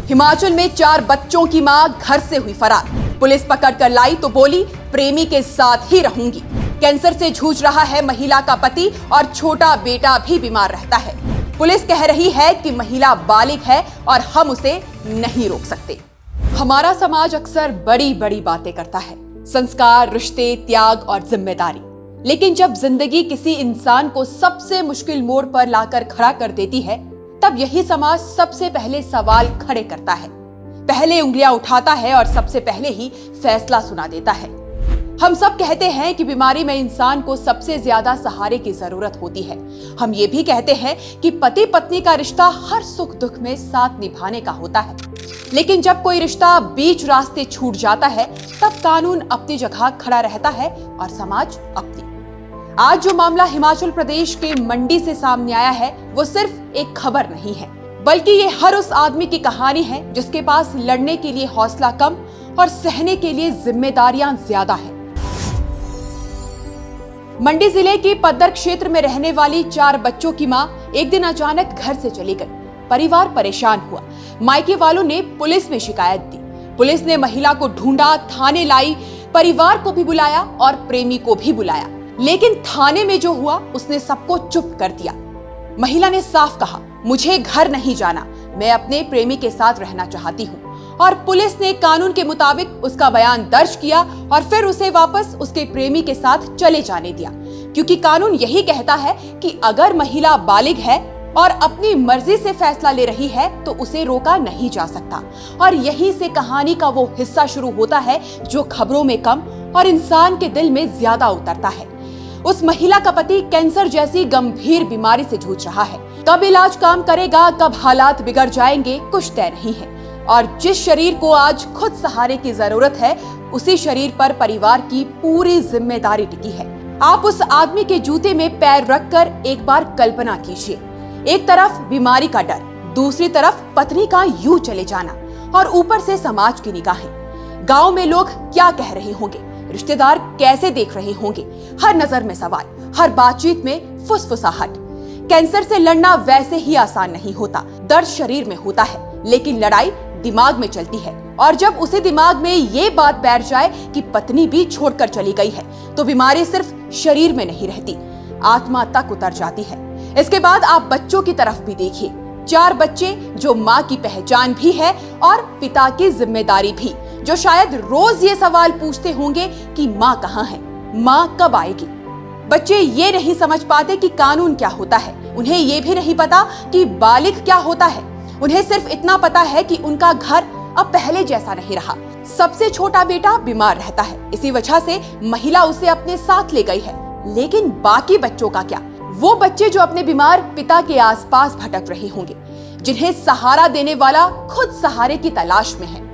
हिमाचल में 4 बच्चों की मां घर से हुई फरार। पुलिस पकड़कर लाई तो बोली प्रेमी के साथ ही रहूंगी। कैंसर से जूझ रहा है महिला का पति और छोटा बेटा भी बीमार रहता है। पुलिस कह रही है कि महिला बालिग है और हम उसे नहीं रोक सकते। हमारा समाज अक्सर बड़ी बड़ी बातें करता है, संस्कार, रिश्ते, त्याग और जिम्मेदारी। लेकिन जब जिंदगी किसी इंसान को सबसे मुश्किल मोड़ पर लाकर खड़ा कर देती है, तब यही समाज सबसे पहले सवाल खड़े करता है, पहले उंगलियां उठाता है और सबसे पहले ही फैसला सुना देता है। हम सब कहते हैं कि बीमारी में इंसान को सबसे ज्यादा सहारे की जरूरत होती है। हम ये भी कहते हैं कि पति पत्नी का रिश्ता हर सुख दुख में साथ निभाने का होता है। लेकिन जब कोई रिश्ता बीच रास्ते छूट जाता है, तब कानून अपनी जगह खड़ा रहता है और समाज अपनी। आज जो मामला हिमाचल प्रदेश के मंडी से सामने आया है, वो सिर्फ एक खबर नहीं है, बल्कि ये हर उस आदमी की कहानी है जिसके पास लड़ने के लिए हौसला कम और सहने के लिए जिम्मेदारियां ज्यादा है। मंडी जिले के पद्दर क्षेत्र में रहने वाली 4 बच्चों की मां एक दिन अचानक घर से चली गई। परिवार परेशान हुआ। मायके वालों ने पुलिस में शिकायत दी। पुलिस ने महिला को ढूंढा, थाने लाई, परिवार को भी बुलाया और प्रेमी को भी बुलाया। लेकिन थाने में जो हुआ उसने सबको चुप कर दिया। महिला ने साफ कहा, मुझे घर नहीं जाना, मैं अपने प्रेमी के साथ रहना चाहती हूँ। और पुलिस ने कानून के मुताबिक उसका बयान दर्ज किया और फिर उसे वापस उसके प्रेमी के साथ चले जाने दिया, क्योंकि कानून यही कहता है कि अगर महिला बालिग है और अपनी मर्जी से फैसला ले रही है तो उसे रोका नहीं जा सकता। और यहीं से कहानी का वो हिस्सा शुरू होता है जो खबरों में कम और इंसान के दिल में ज्यादा उतरता है। उस महिला का पति कैंसर जैसी गंभीर बीमारी से जूझ रहा है। कब इलाज काम करेगा, कब हालात बिगड़ जाएंगे, कुछ तय नहीं है। और जिस शरीर को आज खुद सहारे की जरूरत है, उसी शरीर पर परिवार की पूरी जिम्मेदारी टिकी है। आप उस आदमी के जूते में पैर रखकर एक बार कल्पना कीजिए। एक तरफ बीमारी का डर, दूसरी तरफ पत्नी का यूं चले जाना और ऊपर से समाज की निगाहें। गांव में लोग क्या कह रहे होंगे, रिश्तेदार कैसे देख रहे होंगे, हर नजर में सवाल, हर बातचीत में फुसफुसाहट। कैंसर से लड़ना वैसे ही आसान नहीं होता। दर्द शरीर में होता है, लेकिन लड़ाई दिमाग में चलती है। और जब उसे दिमाग में ये बात बैठ जाए कि पत्नी भी छोड़कर चली गई है, तो बीमारी सिर्फ शरीर में नहीं रहती, आत्मा तक उतर जाती है। इसके बाद आप बच्चों की तरफ भी देखिए। 4 बच्चे जो माँ की पहचान भी है और पिता की जिम्मेदारी भी, जो शायद रोज ये सवाल पूछते होंगे कि माँ कहाँ है, माँ कब आएगी। बच्चे ये नहीं समझ पाते कि कानून क्या होता है। उन्हें ये भी नहीं पता कि बालिग क्या होता है। उन्हें सिर्फ इतना पता है कि उनका घर अब पहले जैसा नहीं रहा। सबसे छोटा बेटा बीमार रहता है, इसी वजह से महिला उसे अपने साथ ले गई है। लेकिन बाकी बच्चों का क्या? वो बच्चे जो अपने बीमार पिता के आसपास भटक रहे होंगे, जिन्हें सहारा देने वाला खुद सहारे की तलाश में है।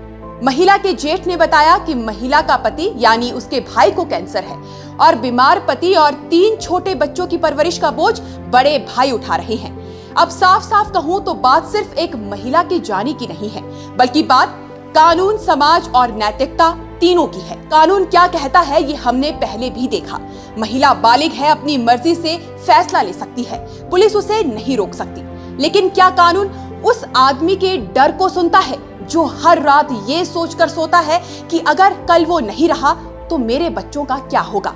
महिला के जेठ ने बताया कि महिला का पति यानी उसके भाई को कैंसर है और बीमार पति और 3 छोटे बच्चों की परवरिश का बोझ बड़े भाई उठा रहे हैं। अब साफ साफ कहूं तो बात सिर्फ एक महिला की जानी की नहीं है, बल्कि बात कानून, समाज और नैतिकता तीनों की है। कानून क्या कहता है ये हमने पहले भी देखा। महिला बालिग है, अपनी मर्जी से फैसला ले सकती है, पुलिस उसे नहीं रोक सकती। लेकिन क्या कानून उस आदमी के डर को सुनता है जो हर रात ये सोचकर सोता है कि अगर कल वो नहीं रहा तो मेरे बच्चों का क्या होगा?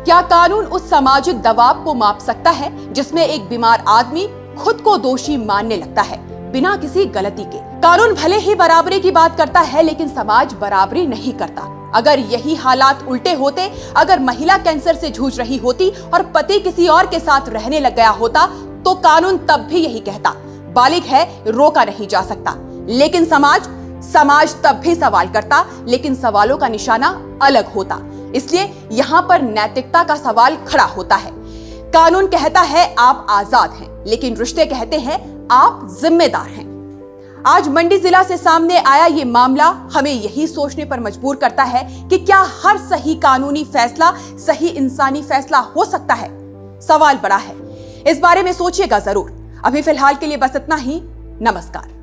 क्या कानून उस सामाजिक दबाव को माप सकता है जिसमें एक बीमार आदमी खुद को दोषी मानने लगता है बिना किसी गलती के? कानून भले ही बराबरी की बात करता है, लेकिन समाज बराबरी नहीं करता। अगर यही हालात उल्टे होते, अगर महिला कैंसर से जूझ रही होती और पति किसी और के साथ रहने लग गया होता, तो कानून तब भी यही कहता, बालिग है, रोका नहीं जा सकता। लेकिन समाज तब भी सवाल करता, लेकिन सवालों का निशाना अलग होता। इसलिए यहाँ पर नैतिकता का सवाल खड़ा होता है। कानून कहता है आप आजाद हैं, लेकिन रिश्ते कहते हैं आप जिम्मेदार हैं। आज मंडी जिला से सामने आया ये मामला हमें यही सोचने पर मजबूर करता है कि क्या हर सही कानूनी फैसला सही इंसानी फैसला हो सकता है? सवाल बड़ा है, इस बारे में सोचिएगा जरूर। अभी फिलहाल के लिए बस इतना ही। नमस्कार।